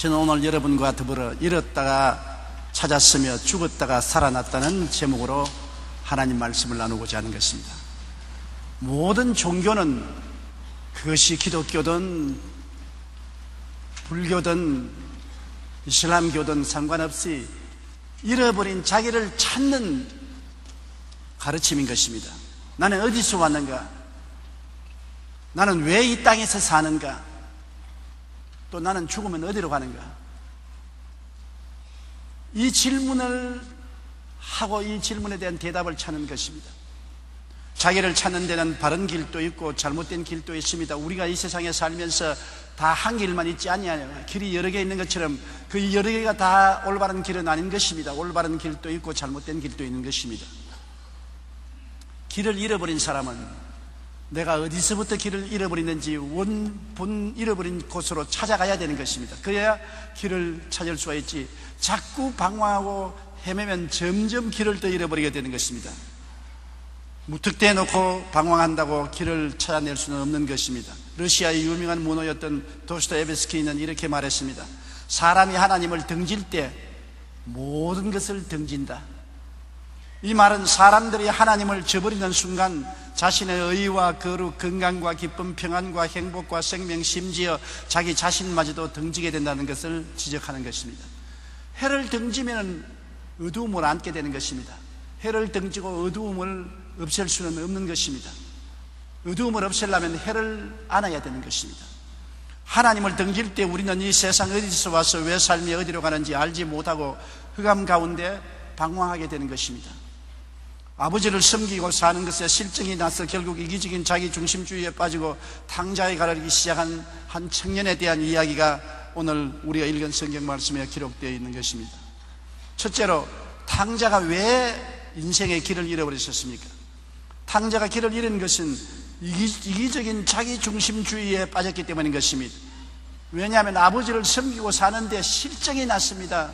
저는 오늘 여러분과 더불어 잃었다가 찾았으며 죽었다가 살아났다는 제목으로 하나님 말씀을 나누고자 하는 것입니다. 모든 종교는 그것이 기독교든 불교든 이슬람교든 상관없이 잃어버린 자기를 찾는 가르침인 것입니다. 나는 어디서 왔는가? 나는 왜 이 땅에서 사는가? 또 나는 죽으면 어디로 가는가? 이 질문을 하고 이 질문에 대한 대답을 찾는 것입니다. 자기를 찾는 데는 바른 길도 있고 잘못된 길도 있습니다. 우리가 이 세상에 살면서 다 한 길만 있지 않냐요. 길이 여러 개 있는 것처럼 그 여러 개가 다 올바른 길은 아닌 것입니다. 올바른 길도 있고 잘못된 길도 있는 것입니다. 길을 잃어버린 사람은 내가 어디서부터 길을 잃어버리는지 원본 잃어버린 곳으로 찾아가야 되는 것입니다. 그래야 길을 찾을 수가 있지, 자꾸 방황하고 헤매면 점점 길을 더 잃어버리게 되는 것입니다. 무턱대해 놓고 방황한다고 길을 찾아낼 수는 없는 것입니다. 러시아의 유명한 문호였던 도스토옙스키는 이렇게 말했습니다. 사람이 하나님을 등질 때 모든 것을 등진다. 이 말은 사람들이 하나님을 저버리는 순간 자신의 의와 거룩, 건강과 기쁨, 평안과 행복과 생명, 심지어 자기 자신마저도 등지게 된다는 것을 지적하는 것입니다. 해를 등지면 어두움을 안게 되는 것입니다. 해를 등지고 어두움을 없앨 수는 없는 것입니다. 어두움을 없애려면 해를 안아야 되는 것입니다. 하나님을 등질 때 우리는 이 세상 어디서 와서 왜 삶이 어디로 가는지 알지 못하고 흑암 가운데 방황하게 되는 것입니다. 아버지를 섬기고 사는 것에 실증이 나서 결국 이기적인 자기 중심주의에 빠지고 탕자에 가르기 시작한 한 청년에 대한 이야기가 오늘 우리가 읽은 성경 말씀에 기록되어 있는 것입니다. 첫째로, 탕자가 왜 인생의 길을 잃어버렸습니까? 탕자가 길을 잃은 것은 이기적인 자기 중심주의에 빠졌기 때문인 것입니다. 왜냐하면 아버지를 섬기고 사는데 실증이 났습니다.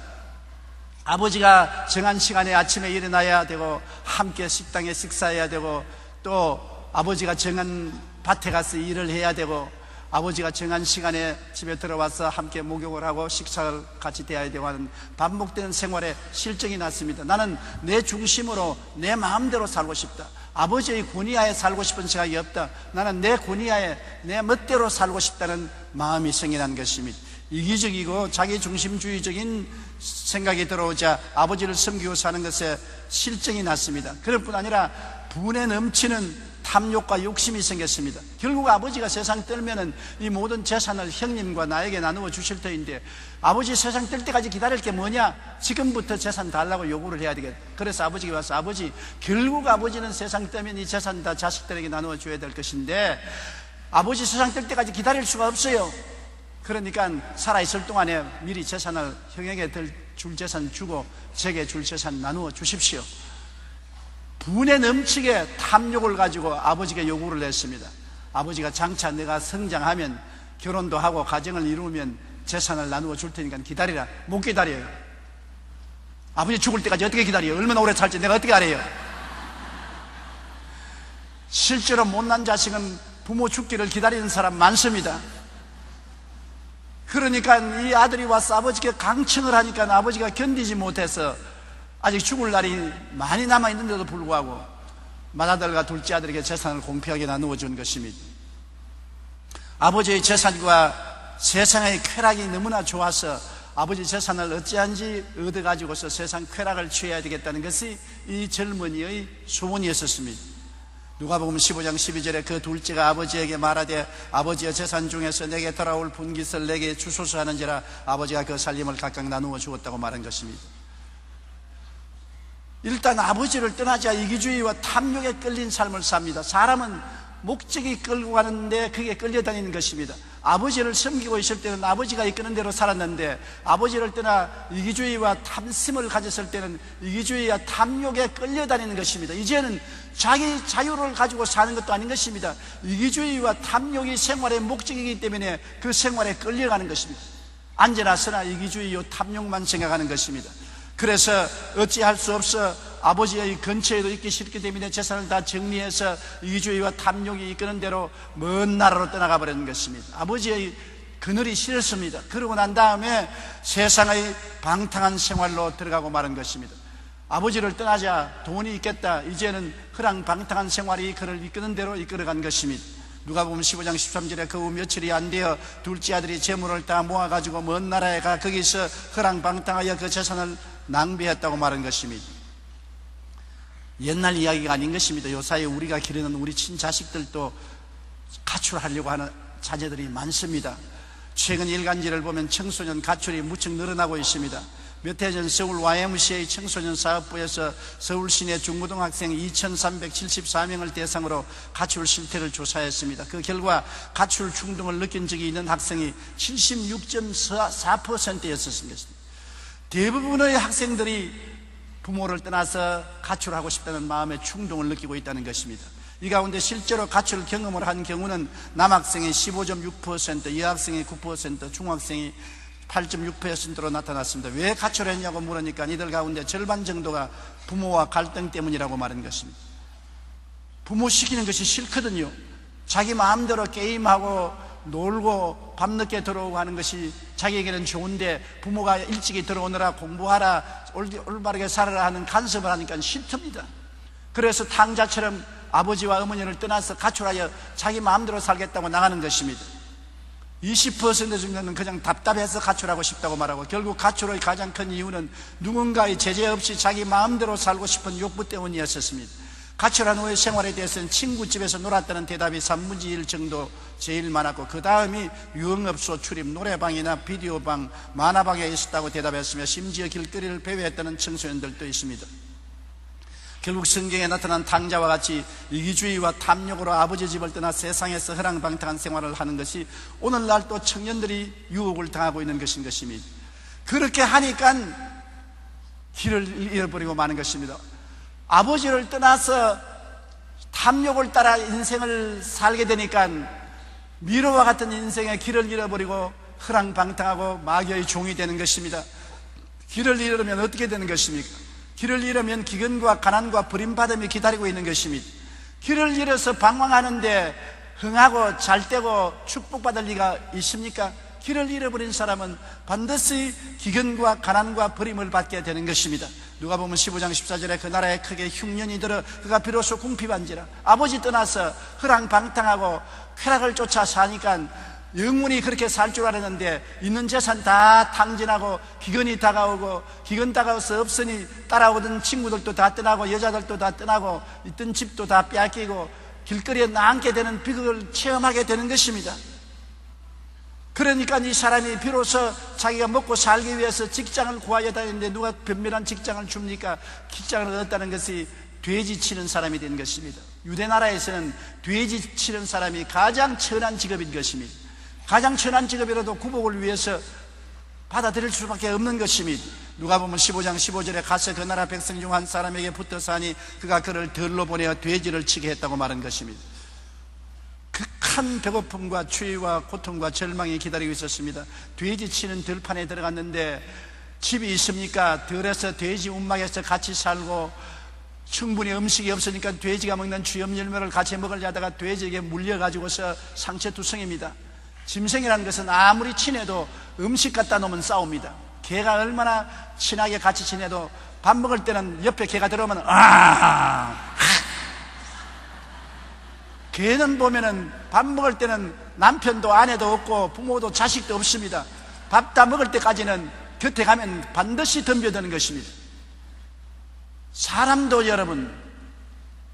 아버지가 정한 시간에 아침에 일어나야 되고 함께 식당에 식사해야 되고, 또 아버지가 정한 밭에 가서 일을 해야 되고, 아버지가 정한 시간에 집에 들어와서 함께 목욕을 하고 식사를 같이 대해야 되고 하는 반복되는 생활에 실증이 났습니다. 나는 내 중심으로 내 마음대로 살고 싶다. 아버지의 권위하에 살고 싶은 생각이 없다. 나는 내 권위하에 내 멋대로 살고 싶다는 마음이 생겨난 것입니다. 이기적이고 자기중심주의적인 생각이 들어오자 아버지를 섬기고 사는 것에 실증이 났습니다. 그럴 뿐 아니라 분에 넘치는 탐욕과 욕심이 생겼습니다. 결국 아버지가 세상 떨면은 이 모든 재산을 형님과 나에게 나누어 주실 터인데, 아버지 세상 뜰 때까지 기다릴 게 뭐냐? 지금부터 재산 달라고 요구를 해야 되겠다. 그래서 아버지가 와서, 아버지, 결국 아버지는 세상 뜨면 이 재산 다 자식들에게 나누어 줘야 될 것인데 아버지 세상 뜰 때까지 기다릴 수가 없어요. 그러니까 살아있을 동안에 미리 재산을 형에게 줄 재산 주고 제게 줄 재산 나누어 주십시오. 분에 넘치게 탐욕을 가지고 아버지가 요구를 했습니다. 아버지가 장차 내가 성장하면 결혼도 하고 가정을 이루면 재산을 나누어 줄 테니까 기다리라. 못 기다려요. 아버지 죽을 때까지 어떻게 기다려요? 얼마나 오래 살지 내가 어떻게 알아요? 실제로 못난 자식은 부모 죽기를 기다리는 사람 많습니다. 그러니까 이 아들이 와서 아버지께 강청을 하니까 아버지가 견디지 못해서 아직 죽을 날이 많이 남아있는데도 불구하고 맏아들과 둘째 아들에게 재산을 공평하게 나누어 준 것입니다. 아버지의 재산과 세상의 쾌락이 너무나 좋아서 아버지 재산을 어찌한지 얻어가지고서 세상 쾌락을 취해야 되겠다는 것이 이 젊은이의 소원이었습니다. 누가복음 15장 12절에 그 둘째가 아버지에게 말하되 아버지의 재산 중에서 내게 돌아올 분깃을 내게 주소서 하는지라 아버지가 그 살림을 각각 나누어 주었다고 말한 것입니다. 일단 아버지를 떠나자 이기주의와 탐욕에 끌린 삶을 삽니다. 사람은 목적이 끌고 가는데 그게 끌려다니는 것입니다. 아버지를 섬기고 있을 때는 아버지가 이끄는 대로 살았는데, 아버지를 떠나 이기주의와 탐심을 가졌을 때는 이기주의와 탐욕에 끌려다니는 것입니다. 이제는 자기 자유를 가지고 사는 것도 아닌 것입니다. 이기주의와 탐욕이 생활의 목적이기 때문에 그 생활에 끌려가는 것입니다. 앉으나 서나 이기주의와 탐욕만 생각하는 것입니다. 그래서 어찌할 수 없어 아버지의 근처에도 있기 싫기 때문에 재산을 다 정리해서 이기주의와 탐욕이 이끄는 대로 먼 나라로 떠나가 버리는 것입니다. 아버지의 그늘이 싫었습니다. 그러고 난 다음에 세상의 방탕한 생활로 들어가고 마는 것입니다. 아버지를 떠나자 돈이 있겠다. 이제는 허랑방탕한 생활이 그를 이끄는 대로 이끌어간 것입니다. 누가복음 15장 13절에 그 후 며칠이 안 되어 둘째 아들이 재물을 다 모아가지고 먼 나라에 가 거기서 허랑방탕하여 그 재산을 낭비했다고 말한 것입니다. 옛날 이야기가 아닌 것입니다. 요사이 우리가 기르는 우리 친자식들도 가출하려고 하는 자녀들이 많습니다. 최근 일간지를 보면 청소년 가출이 무척 늘어나고 있습니다. 몇 해 전 서울 YMCA 청소년 사업부에서 서울 시내 중고등학생 2,374명을 대상으로 가출 실태를 조사했습니다. 그 결과 가출 충동을 느낀 적이 있는 학생이 76.4%였습니다. 대부분의 학생들이 부모를 떠나서 가출하고 싶다는 마음의 충동을 느끼고 있다는 것입니다. 이 가운데 실제로 가출 경험을 한 경우는 남학생이 15.6%, 여학생이 9%, 중학생이 8.6%로 나타났습니다. 왜 가출했냐고 물으니까 이들 가운데 절반 정도가 부모와 갈등 때문이라고 말한 것입니다. 부모 시키는 것이 싫거든요. 자기 마음대로 게임하고 놀고 밤늦게 들어오고 하는 것이 자기에게는 좋은데 부모가 일찍이 들어오느라 공부하라, 올바르게 살아라 하는 간섭을 하니까 싫답니다. 그래서 탕자처럼 아버지와 어머니를 떠나서 가출하여 자기 마음대로 살겠다고 나가는 것입니다. 20% 정도는 그냥 답답해서 가출하고 싶다고 말하고, 결국 가출의 가장 큰 이유는 누군가의 제재 없이 자기 마음대로 살고 싶은 욕구 때문이었습니다. 가출한 후의 생활에 대해서는 친구집에서 놀았다는 대답이 3분의 1 정도 제일 많았고, 그 다음이 유흥업소 출입, 노래방이나 비디오방, 만화방에 있었다고 대답했으며 심지어 길거리를 배회했다는 청소년들도 있습니다. 결국 성경에 나타난 탕자와 같이 이기주의와 탐욕으로 아버지 집을 떠나 세상에서 허랑방탕한 생활을 하는 것이 오늘날 또 청년들이 유혹을 당하고 있는 것인 것입니다. 그렇게 하니까 길을 잃어버리고 마는 것입니다. 아버지를 떠나서 탐욕을 따라 인생을 살게 되니까 미로와 같은 인생의 길을 잃어버리고 허랑방탕하고 마귀의 종이 되는 것입니다. 길을 잃으면 어떻게 되는 것입니까? 길을 잃으면 기근과 가난과 버림받음이 기다리고 있는 것입니다. 길을 잃어서 방황하는데 흥하고 잘되고 축복받을 리가 있습니까? 길을 잃어버린 사람은 반드시 기근과 가난과 버림을 받게 되는 것입니다. 누가복음 15장 14절에 그 나라에 크게 흉년이 들어 그가 비로소 궁핍한지라. 아버지 떠나서 허랑방탕하고 쾌락을 쫓아 사니까 영원히 그렇게 살 줄 알았는데 있는 재산 다 탕진하고 기근이 다가오고, 기근 다가와서 없으니 따라오던 친구들도 다 떠나고 여자들도 다 떠나고 있던 집도 다 빼앗기고 길거리에 나앉게 되는 비극을 체험하게 되는 것입니다. 그러니까 이 사람이 비로소 자기가 먹고 살기 위해서 직장을 구하여 다니는데 누가 변변한 직장을 줍니까? 직장을 얻었다는 것이 돼지 치는 사람이 된 것입니다. 유대 나라에서는 돼지 치는 사람이 가장 천한 직업인 것입니다. 가장 천한 직업이라도 구복을 위해서 받아들일 수밖에 없는 것입니다. 누가복음 15장 15절에 가서 그 나라 백성 중 한 사람에게 붙어서 하니 그가 그를 들로 보내어 돼지를 치게 했다고 말한 것입니다. 극한 배고픔과 추위와 고통과 절망이 기다리고 있었습니다. 돼지 치는 들판에 들어갔는데 집이 있습니까? 들에서 돼지 움막에서 같이 살고 충분히 음식이 없으니까 돼지가 먹는 쥐염 열매를 같이 먹으려다가 돼지에게 물려가지고서 상처투성입니다. 짐승이라는 것은 아무리 친해도 음식 갖다 놓으면 싸웁니다. 개가 얼마나 친하게 같이 지내도 밥 먹을 때는 옆에 개가 들어오면 개는 보면은 밥 먹을 때는 남편도 아내도 없고 부모도 자식도 없습니다. 밥 다 먹을 때까지는 곁에 가면 반드시 덤벼드는 것입니다. 사람도 여러분,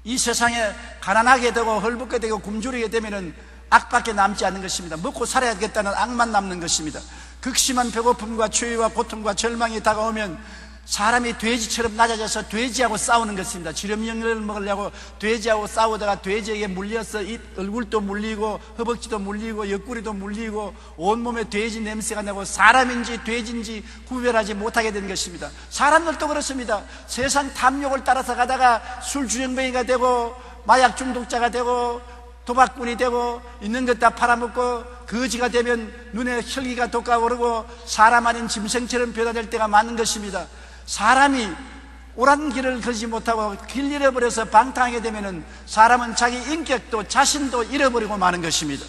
이 세상에 가난하게 되고 헐벗게 되고 굶주리게 되면은 악밖에 남지 않는 것입니다. 먹고 살아야겠다는 악만 남는 것입니다. 극심한 배고픔과 추위와 고통과 절망이 다가오면 사람이 돼지처럼 낮아져서 돼지하고 싸우는 것입니다. 지렴영을 먹으려고 돼지하고 싸우다가 돼지에게 물려서 얼굴도 물리고 허벅지도 물리고 옆구리도 물리고 온몸에 돼지 냄새가 나고 사람인지 돼지인지 구별하지 못하게 되는 것입니다. 사람들도 그렇습니다. 세상 탐욕을 따라서 가다가 술 주정뱅이가 되고 마약 중독자가 되고 도박꾼이 되고 있는 것 다 팔아먹고 거지가 되면 눈에 혈기가 돋아오르고 사람 아닌 짐승처럼 변화될 때가 많은 것입니다. 사람이 옳은 길을 걸지 못하고 길 잃어버려서 방탕하게 되면 사람은 자기 인격도 자신도 잃어버리고 마는 것입니다.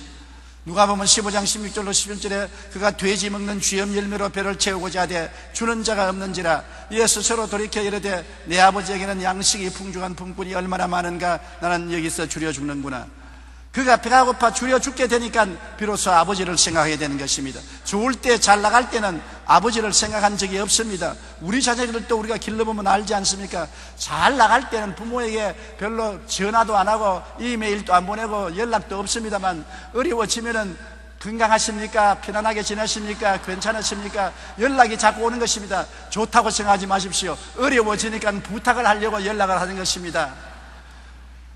누가복음 15장 16절로 17절에 그가 돼지 먹는 쥐염 열매로 배를 채우고자 하되 주는 자가 없는지라 이에 스스로 돌이켜 이르되 내 아버지에게는 양식이 풍족한 품꾼이 얼마나 많은가 나는 여기서 줄여 죽는구나. 그가 배가 고파 줄여 죽게 되니까 비로소 아버지를 생각하게 되는 것입니다. 좋을 때 잘 나갈 때는 아버지를 생각한 적이 없습니다. 우리 자녀들도 우리가 길러보면 알지 않습니까? 잘 나갈 때는 부모에게 별로 전화도 안 하고 이메일도 안 보내고 연락도 없습니다만 어려워지면은 건강하십니까? 편안하게 지내십니까? 괜찮으십니까? 연락이 자꾸 오는 것입니다. 좋다고 생각하지 마십시오. 어려워지니까 부탁을 하려고 연락을 하는 것입니다.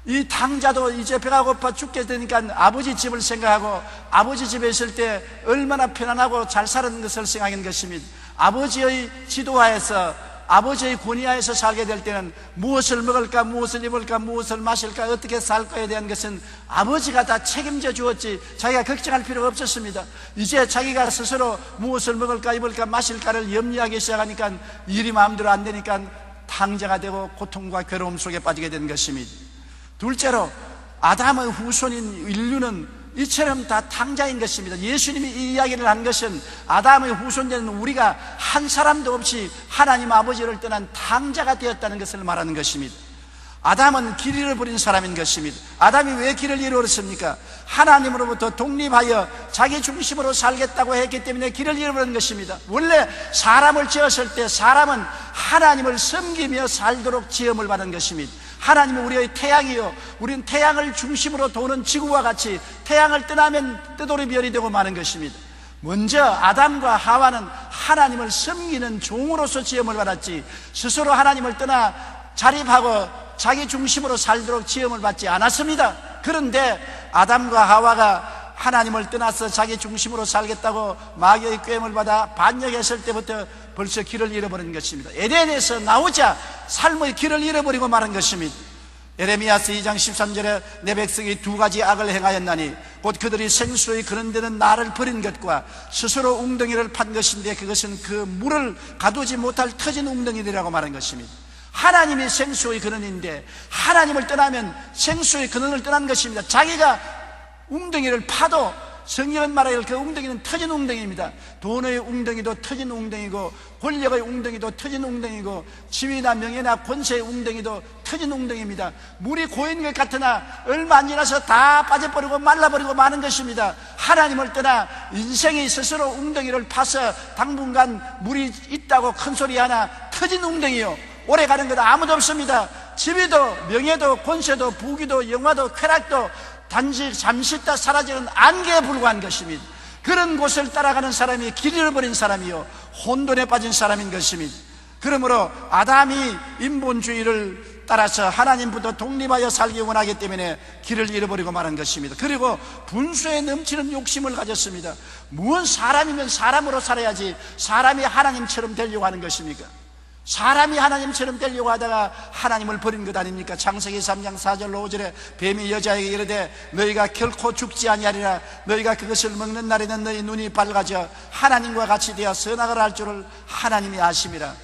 이 탕자도 이제 배가 고파 죽게 되니까 아버지 집을 생각하고 아버지 집에 있을 때 얼마나 편안하고 잘 사는 것을 생각하는 것입니다. 아버지의 지도하에서 아버지의 권위하에서 살게 될 때는 무엇을 먹을까, 무엇을 입을까, 무엇을 마실까, 어떻게 살까에 대한 것은 아버지가 다 책임져 주었지 자기가 걱정할 필요가 없었습니다. 이제 자기가 스스로 무엇을 먹을까, 입을까, 마실까를 염려하기 시작하니까 일이 마음대로 안 되니까 탕자가 되고 고통과 괴로움 속에 빠지게 된 것입니다. 둘째로 아담의 후손인 인류는 이처럼 다 탕자인 것입니다. 예수님이 이 이야기를 한 것은 아담의 후손되는 우리가 한 사람도 없이 하나님 아버지를 떠난 탕자가 되었다는 것을 말하는 것입니다. 아담은 길 잃어버린 사람인 것입니다. 아담이 왜 길을 잃어버렸습니까? 하나님으로부터 독립하여 자기 중심으로 살겠다고 했기 때문에 길을 잃어버린 것입니다. 원래 사람을 지었을 때 사람은 하나님을 섬기며 살도록 지음을 받은 것입니다. 하나님은 우리의 태양이요, 우리는 태양을 중심으로 도는 지구와 같이 태양을 떠나면 뜨돌이 별이 되고 마는 것입니다. 먼저 아담과 하와는 하나님을 섬기는 종으로서 지음을 받았지 스스로 하나님을 떠나 자립하고 자기 중심으로 살도록 지음을 받지 않았습니다. 그런데 아담과 하와가 하나님을 떠나서 자기 중심으로 살겠다고 마귀의 꾀임을 받아 반역했을 때부터 벌써 길을 잃어버린 것입니다. 에덴에서 나오자 삶의 길을 잃어버리고 마는 것입니다. 에레미야서 2장 13절에 내 백성이 두 가지 악을 행하였나니 곧 그들이 생수의 그런 데는 나를 버린 것과 스스로 웅덩이를 판 것인데 그것은 그 물을 가두지 못할 터진 웅덩이들이라고 말한 것입니다. 하나님이 생수의 근원인데 하나님을 떠나면 생수의 근원을 떠난 것입니다. 자기가 웅덩이를 파도 성경은 말하기를 그 웅덩이는 터진 웅덩이입니다. 돈의 웅덩이도 터진 웅덩이고 권력의 웅덩이도 터진 웅덩이고 지위나 명예나 권세의 웅덩이도 터진 웅덩이입니다. 물이 고인 것 같으나 얼마 안 지나서 다 빠져버리고 말라버리고 마는 것입니다. 하나님을 떠나 인생이 스스로 웅덩이를 파서 당분간 물이 있다고 큰 소리 하나 터진 웅덩이요, 오래 가는 것 아무도 없습니다. 지위도 명예도 권세도 부귀도 영화도 쾌락도 단지 잠시 있다 사라지는 안개에 불과한 것입니다. 그런 곳을 따라가는 사람이 길 잃어버린 사람이요 혼돈에 빠진 사람인 것입니다. 그러므로 아담이 인본주의를 따라서 하나님부터 독립하여 살기 원하기 때문에 길을 잃어버리고 말한 것입니다. 그리고 분수에 넘치는 욕심을 가졌습니다. 무슨 사람이면 사람으로 살아야지 사람이 하나님처럼 되려고 하는 것입니까? 사람이 하나님처럼 되려고 하다가 하나님을 버린 것 아닙니까? 창세기 3장 4절로 5절에 뱀이 여자에게 이르되 너희가 결코 죽지 아니하리라. 너희가 그것을 먹는 날에는 너희 눈이 밝아져 하나님과 같이 되어 선악을 알 줄을 하나님이 아심이라.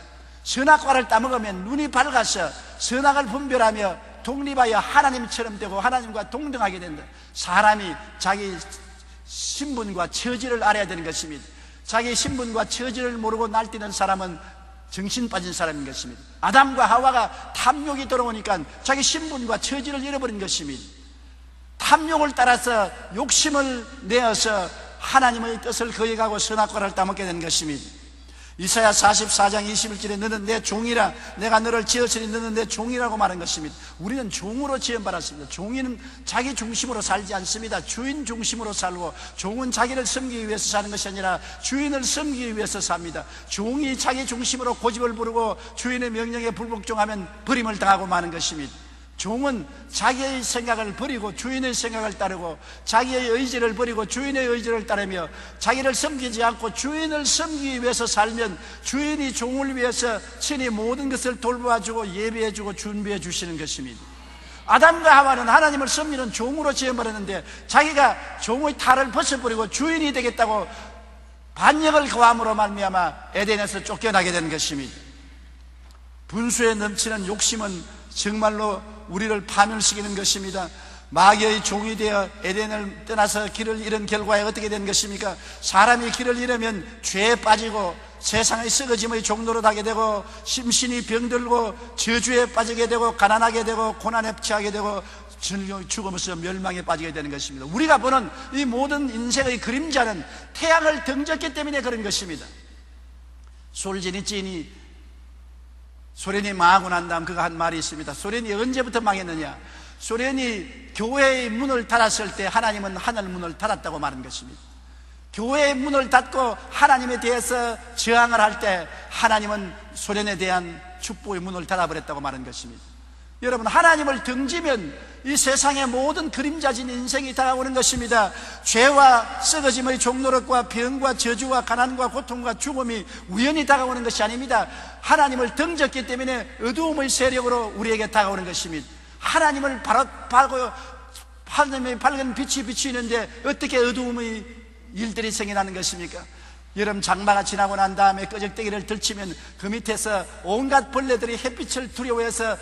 선악과를 따먹으면 눈이 밝아서 선악을 분별하며 독립하여 하나님처럼 되고 하나님과 동등하게 된다. 사람이 자기 신분과 처지를 알아야 되는 것입니다. 자기 신분과 처지를 모르고 날뛰는 사람은 정신 빠진 사람인 것입니다. 아담과 하와가 탐욕이 들어오니까 자기 신분과 처지를 잃어버린 것입니다. 탐욕을 따라서 욕심을 내어서 하나님의 뜻을 거역하고 선악과를 따먹게 된 것입니다. 이사야 44장 21절에 너는 내 종이라 내가 너를 지었으니 너는 내 종이라고 말한 것입니다. 우리는 종으로 지음받았습니다. 종이는 자기 중심으로 살지 않습니다. 주인 중심으로 살고 종은 자기를 섬기기 위해서 사는 것이 아니라 주인을 섬기기 위해서 삽니다. 종이 자기 중심으로 고집을 부르고 주인의 명령에 불복종하면 버림을 당하고 마는 것입니다. 종은 자기의 생각을 버리고 주인의 생각을 따르고 자기의 의지를 버리고 주인의 의지를 따르며 자기를 섬기지 않고 주인을 섬기기 위해서 살면 주인이 종을 위해서 친히 모든 것을 돌봐주고 예배해주고 준비해 주시는 것입니다. 아담과 하와는 하나님을 섬기는 종으로 지어버렸는데 자기가 종의 탈을 벗어버리고 주인이 되겠다고 반역을 거함으로 말미암아 에덴에서 쫓겨나게 된 것입니다. 분수에 넘치는 욕심은 정말로 우리를 파멸시키는 것입니다. 마귀의 종이 되어 에덴을 떠나서 길을 잃은 결과에 어떻게 된 것입니까? 사람이 길을 잃으면 죄에 빠지고 세상의 썩어짐의 종로로 가게 되고 심신이 병들고 저주에 빠지게 되고 가난하게 되고 고난에 처하게 되고 죽으면서 멸망에 빠지게 되는 것입니다. 우리가 보는 이 모든 인생의 그림자는 태양을 등졌기 때문에 그런 것입니다. 솔제니찌인이 소련이 망하고 난 다음 그가 한 말이 있습니다. 소련이 언제부터 망했느냐? 소련이 교회의 문을 닫았을 때 하나님은 하늘 문을 닫았다고 말한 것입니다. 교회의 문을 닫고 하나님에 대해서 저항을 할 때 하나님은 소련에 대한 축복의 문을 닫아버렸다고 말한 것입니다. 여러분, 하나님을 등지면 이 세상의 모든 그림자진 인생이 다가오는 것입니다. 죄와 썩어짐의 종노릇과 병과 저주와 가난과 고통과 죽음이 우연히 다가오는 것이 아닙니다. 하나님을 등졌기 때문에 어두움의 세력으로 우리에게 다가오는 것입니다. 하나님을 바라고 하나님의 밝은 빛이 비치는데 어떻게 어두움의 일들이 생겨나는 것입니까? 여름 장마가 지나고 난 다음에 끄적대기를 들치면 그 밑에서 온갖 벌레들이 햇빛을 두려워해서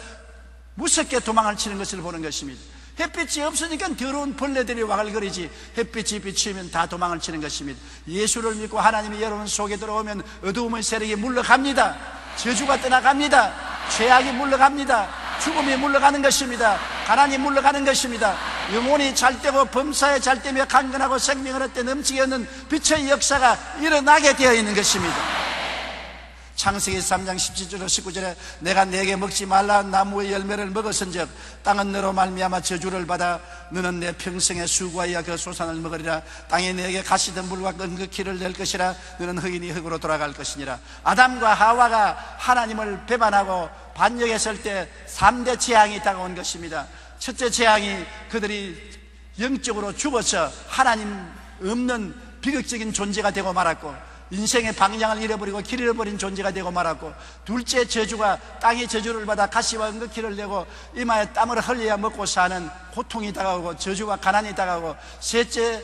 무섭게 도망을 치는 것을 보는 것입니다. 햇빛이 없으니까 더러운 벌레들이 와글거리지 햇빛이 비치면 다 도망을 치는 것입니다. 예수를 믿고 하나님이 여러분 속에 들어오면 어두움의 세력이 물러갑니다. 저주가 떠나갑니다. 죄악이 물러갑니다. 죽음이 물러가는 것입니다. 가난이 물러가는 것입니다. 영혼이 잘되고 범사에 잘되며 강건하고 생명을 얻되 넘치게 얻는 빛의 역사가 일어나게 되어 있는 것입니다. 창세기 3장 17절 19절에 내가 네게 먹지 말라 나무의 열매를 먹었은즉 땅은 너로 말미암아 저주를 받아 너는 내 평생의 수고하여 그 소산을 먹으리라. 땅이 네게 가시던 물과 끈극기를 낼 것이라. 너는 흑인이 흑으로 돌아갈 것이니라. 아담과 하와가 하나님을 배반하고 반역했을 때 3대 재앙이 다가온 것입니다. 첫째 재앙이 그들이 영적으로 죽어서 하나님 없는 비극적인 존재가 되고 말았고 인생의 방향을 잃어버리고 길 잃어버린 존재가 되고 말았고, 둘째 저주가 땅의 저주를 받아 가시와 은극기를 내고 이마에 땀을 흘려야 먹고 사는 고통이 다가오고 저주와 가난이 다가오고, 셋째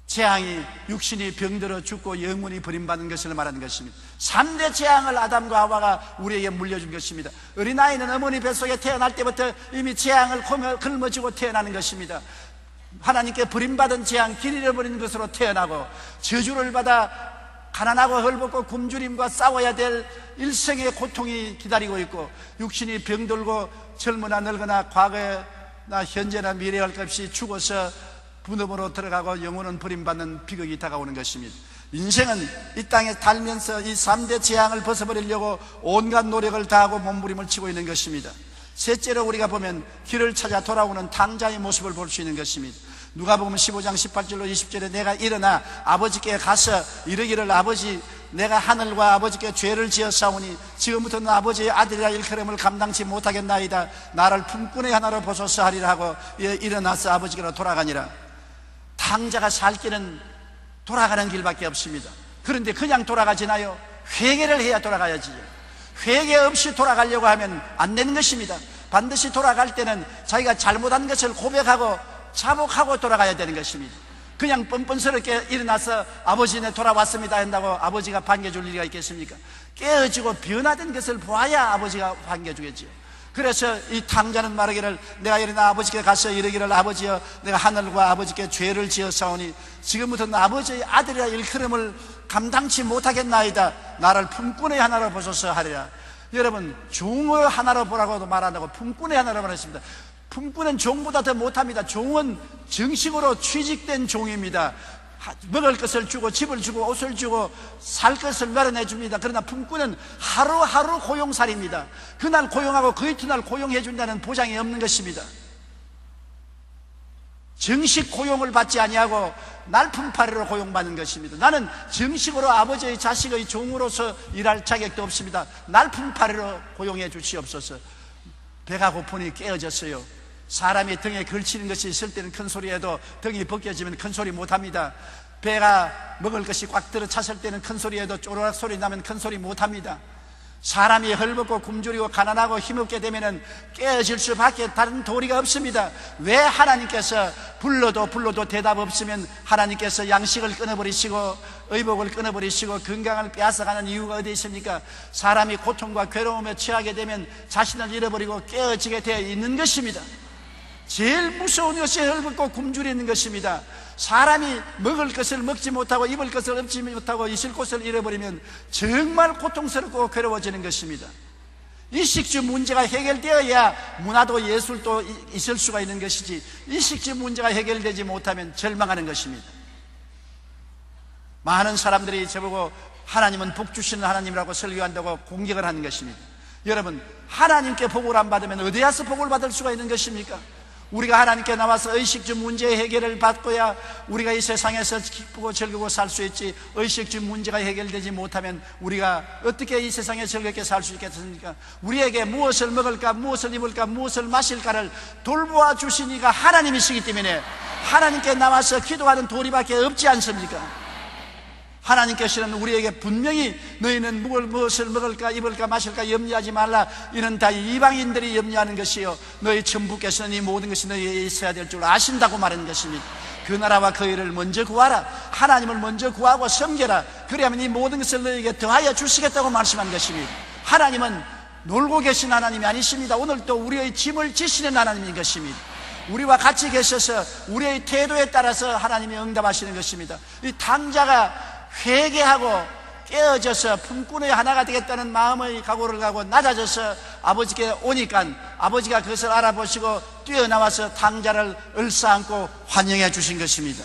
재앙이 육신이 병들어 죽고 영혼이 버림받는 것을 말하는 것입니다. 3대 재앙을 아담과 하와가 우리에게 물려준 것입니다. 어린아이는 어머니 뱃속에 태어날 때부터 이미 재앙을 짊어지고 태어나는 것입니다. 하나님께 버림받은 재앙, 길 잃어버린 것으로 태어나고 저주를 받아 가난하고 헐벗고 굶주림과 싸워야 될 일생의 고통이 기다리고 있고, 육신이 병들고 젊으나 늙으나 과거나 현재나 미래할 것 없이 죽어서 분음으로 들어가고 영혼은 버림받는 비극이 다가오는 것입니다. 인생은 이 땅에 살면서 이 3대 재앙을 벗어버리려고 온갖 노력을 다하고 몸부림을 치고 있는 것입니다. 셋째로 우리가 보면 길을 찾아 돌아오는 탕자의 모습을 볼 수 있는 것입니다. 누가복음 15장 18절로 20절에 내가 일어나 아버지께 가서 이르기를 아버지 내가 하늘과 아버지께 죄를 지었사오니 지금부터는 아버지의 아들이라 일컬음을 감당치 못하겠나이다. 나를 품꾼의 하나로 보소서 하리라 하고 일어나서 아버지께로 돌아가니라. 탕자가 살 길은 돌아가는 길밖에 없습니다. 그런데 그냥 돌아가지나요? 회개를 해야 돌아가야지. 회개 없이 돌아가려고 하면 안 되는 것입니다. 반드시 돌아갈 때는 자기가 잘못한 것을 고백하고 자복하고 돌아가야 되는 것입니다. 그냥 뻔뻔스럽게 일어나서 아버지 내 돌아왔습니다 한다고 아버지가 반겨줄 리가 있겠습니까? 깨어지고 변화된 것을 보아야 아버지가 반겨주겠지요. 그래서 이 탕자는 말하기를 내가 일어나 아버지께 가서 이르기를 아버지여 내가 하늘과 아버지께 죄를 지었사오니 지금부터는 아버지의 아들이라 일컬음을 감당치 못하겠나이다. 나를 품꾼의 하나로 보소서 하리라. 여러분, 종의 하나로 보라고도 말 안 하고 품꾼의 하나로 말했습니다. 품꾼은 종보다 더 못합니다. 종은 정식으로 취직된 종입니다. 먹을 것을 주고 집을 주고 옷을 주고 살 것을 마련해 줍니다. 그러나 품꾼은 하루하루 고용살입니다. 그날 고용하고 그 이튿날 고용해 준다는 보장이 없는 것입니다. 정식 고용을 받지 아니하고 날품팔이로 고용받는 것입니다. 나는 정식으로 아버지의 자식의 종으로서 일할 자격도 없습니다. 날품팔이로 고용해 주시옵소서. 배가 고프니 깨어졌어요. 사람이 등에 걸치는 것이 있을 때는 큰 소리해도 등이 벗겨지면 큰 소리 못합니다. 배가 먹을 것이 꽉 들어 찼을 때는 큰 소리해도 쪼르륵 소리 나면 큰 소리 못합니다. 사람이 헐벗고 굶주리고 가난하고 힘없게 되면 깨어질 수밖에 다른 도리가 없습니다. 왜 하나님께서 불러도 대답 없으면 하나님께서 양식을 끊어버리시고 의복을 끊어버리시고 건강을 빼앗아가는 이유가 어디 있습니까? 사람이 고통과 괴로움에 처하게 되면 자신을 잃어버리고 깨어지게 되어 있는 것입니다. 제일 무서운 것이 헐벗고 굶주리는 것입니다. 사람이 먹을 것을 먹지 못하고 입을 것을 얻지 못하고 있을 곳을 잃어버리면 정말 고통스럽고 괴로워지는 것입니다. 이 식주 문제가 해결되어야 문화도 예술도 있을 수가 있는 것이지, 이 식주 문제가 해결되지 못하면 절망하는 것입니다. 많은 사람들이 저보고 하나님은 복 주시는 하나님이라고 설교한다고 공격을 하는 것입니다. 여러분, 하나님께 복을 안 받으면 어디 가서 복을 받을 수가 있는 것입니까? 우리가 하나님께 나와서 의식주 문제의 해결을 받고야 우리가 이 세상에서 기쁘고 즐기고 살 수 있지, 의식주 문제가 해결되지 못하면 우리가 어떻게 이 세상에 즐겁게 살 수 있겠습니까? 우리에게 무엇을 먹을까, 무엇을 입을까, 무엇을 마실까를 돌보아 주신 이가 하나님이시기 때문에 하나님께 나와서 기도하는 도리밖에 없지 않습니까? 하나님께서는 우리에게 분명히 너희는 무엇을 먹을까 입을까 마실까 염려하지 말라, 이는 다 이방인들이 염려하는 것이요 너희 천부께서는 이 모든 것이 너희에게 있어야 될 줄 아신다고 말하는 것입니다. 그 나라와 그 일을 먼저 구하라. 하나님을 먼저 구하고 섬겨라. 그래야만 이 모든 것을 너희에게 더하여 주시겠다고 말씀한 것입니다. 하나님은 놀고 계신 하나님이 아니십니다. 오늘도 우리의 짐을 지시는 하나님인 것입니다. 우리와 같이 계셔서 우리의 태도에 따라서 하나님이 응답하시는 것입니다. 이 탕자가 회개하고 깨어져서 품꾼의 하나가 되겠다는 마음의 각오를 가고 낮아져서 아버지께 오니까 아버지가 그것을 알아보시고 뛰어나와서 탕자를 얼싸안고 환영해 주신 것입니다.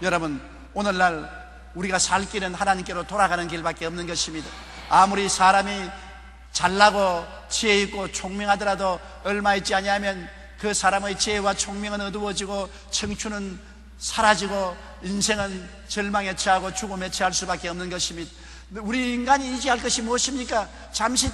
여러분, 오늘날 우리가 살 길은 하나님께로 돌아가는 길밖에 없는 것입니다. 아무리 사람이 잘나고 지혜 있고 총명하더라도 얼마 있지 아니하면 그 사람의 지혜와 총명은 어두워지고 청춘은 사라지고 인생은 절망에 처하고 죽음에 처할 수밖에 없는 것입니다. 우리 인간이 의지할 것이 무엇입니까? 잠시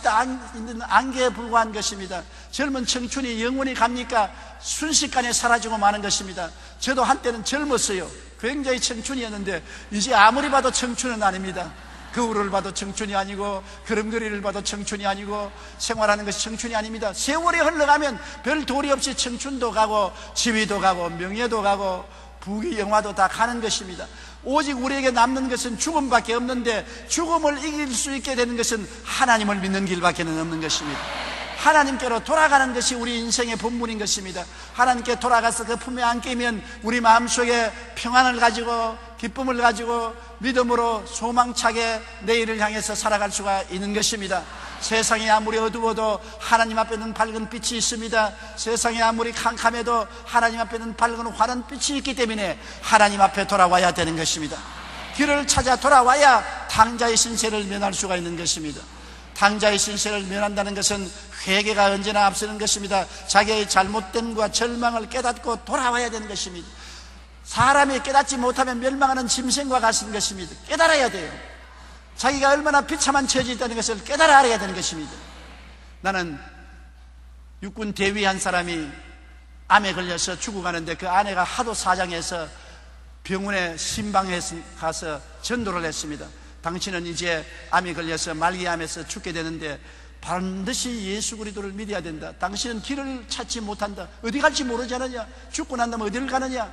있는 안개에 불과한 것입니다. 젊은 청춘이 영원히 갑니까? 순식간에 사라지고 마는 것입니다. 저도 한때는 젊었어요. 굉장히 청춘이었는데 이제 아무리 봐도 청춘은 아닙니다. 거울을 봐도 청춘이 아니고 걸음걸이를 봐도 청춘이 아니고 생활하는 것이 청춘이 아닙니다. 세월이 흘러가면 별 도리 없이 청춘도 가고 지위도 가고 명예도 가고 부귀 영화도 다 가는 것입니다. 오직 우리에게 남는 것은 죽음밖에 없는데 죽음을 이길 수 있게 되는 것은 하나님을 믿는 길밖에 없는 것입니다. 하나님께로 돌아가는 것이 우리 인생의 본분인 것입니다. 하나님께 돌아가서 그 품에 안기면 우리 마음속에 평안을 가지고 기쁨을 가지고 믿음으로 소망차게 내일을 향해서 살아갈 수가 있는 것입니다. 세상이 아무리 어두워도 하나님 앞에는 밝은 빛이 있습니다. 세상이 아무리 캄캄해도 하나님 앞에는 밝은 환한 빛이 있기 때문에 하나님 앞에 돌아와야 되는 것입니다. 길을 찾아 돌아와야 탕자의 신세를 면할 수가 있는 것입니다. 탕자의 신세를 면한다는 것은 회개가 언제나 앞서는 것입니다. 자기의 잘못됨과 절망을 깨닫고 돌아와야 되는 것입니다. 사람이 깨닫지 못하면 멸망하는 짐승과 같은 것입니다. 깨달아야 돼요. 자기가 얼마나 비참한 처지에 있다는 것을 깨달아 알아야 되는 것입니다. 나는 육군 대위 한 사람이 암에 걸려서 죽어가는데 그 아내가 하도 사장해서 병원에 신방해서 가서 전도를 했습니다. 당신은 이제 암이 걸려서 말기암에서 죽게 되는데 반드시 예수 그리스도를 믿어야 된다. 당신은 길을 찾지 못한다. 어디 갈지 모르지 않느냐? 죽고 난 다음에 어디를 가느냐?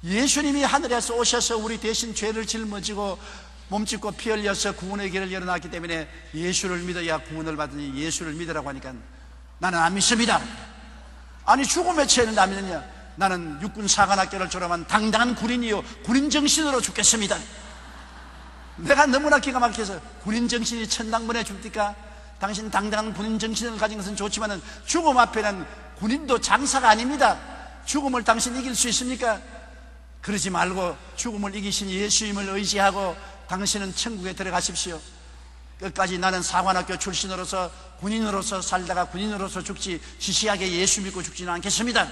예수님이 하늘에서 오셔서 우리 대신 죄를 짊어지고 몸짓고 피 흘려서 구원의 길을 열어놨기 때문에 예수를 믿어야 구원을 받으니 예수를 믿으라고 하니까 나는 안 믿습니다. 아니 죽음에 처했는데 안 믿느냐? 나는 육군 사관학교를 졸업한 당당한 군인이요 군인 정신으로 죽겠습니다. 내가 너무나 기가 막혀서 군인 정신이 천당번에 죽니까? 당신 당당한 군인 정신을 가진 것은 좋지만 죽음 앞에는 군인도 장사가 아닙니다. 죽음을 당신 이길 수 있습니까? 그러지 말고 죽음을 이기신 예수님을 의지하고 당신은 천국에 들어가십시오. 끝까지 나는 사관학교 출신으로서 군인으로서 살다가 군인으로서 죽지 시시하게 예수 믿고 죽지는 않겠습니다.